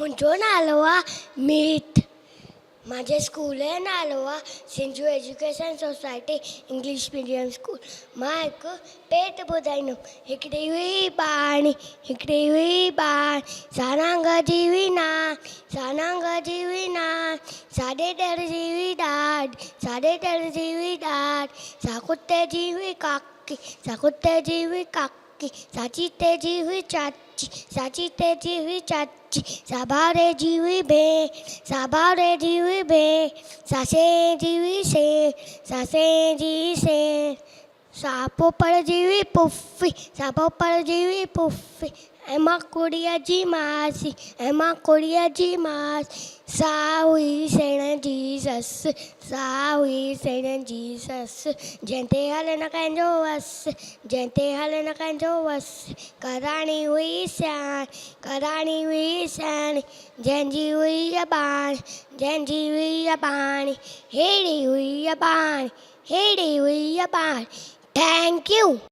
मुंहिंजो नालो आहे मीत। मुंहिंजे स्कूल जो नालो आहे सिंजू education society English medium school. मां हिकु पेट ॿुधाईंदुमि। हिकिड़ी हुई बाणी, हिकिड़ी हुई बाण, सारंग जी हुई नान, सारंग जी हुई नान, साॾे दर जी हुई ॾाॾ, साॾे दर जी हुई ॾाॾ, सा कुते जी हुई काकी, सा कुते जी हुई काकी, सा चीते जी हुई चाची, सा चीते जी हुई चाची, सा भाउरे जी हुई भेण, सा भाउरे जी हुई भेण, सा सें जी हुई सें, सा सें जी सें, सा पोपड़ जी हुई पुफी, सा पोपड़ जी हुई पुफी, ऐं मां कुड़ीअ जी मासी, ऐं मां कुड़ीअ जी मासी, सा हुई सेण जी ससु, सा हुई सेण जी ससु, जंहिं ते हल न कंहिंजो वसु, जंहिं ते हल न कंहिंजो वसु, कराणी हुई सियाण, कराणी हुई सियाणी, जंहिंजी हुई अबाणी, जंहिंजी हुई अबाणी, हेड़ी हुई अबाणी, हेड़ी हुई अबाणी। Thank U.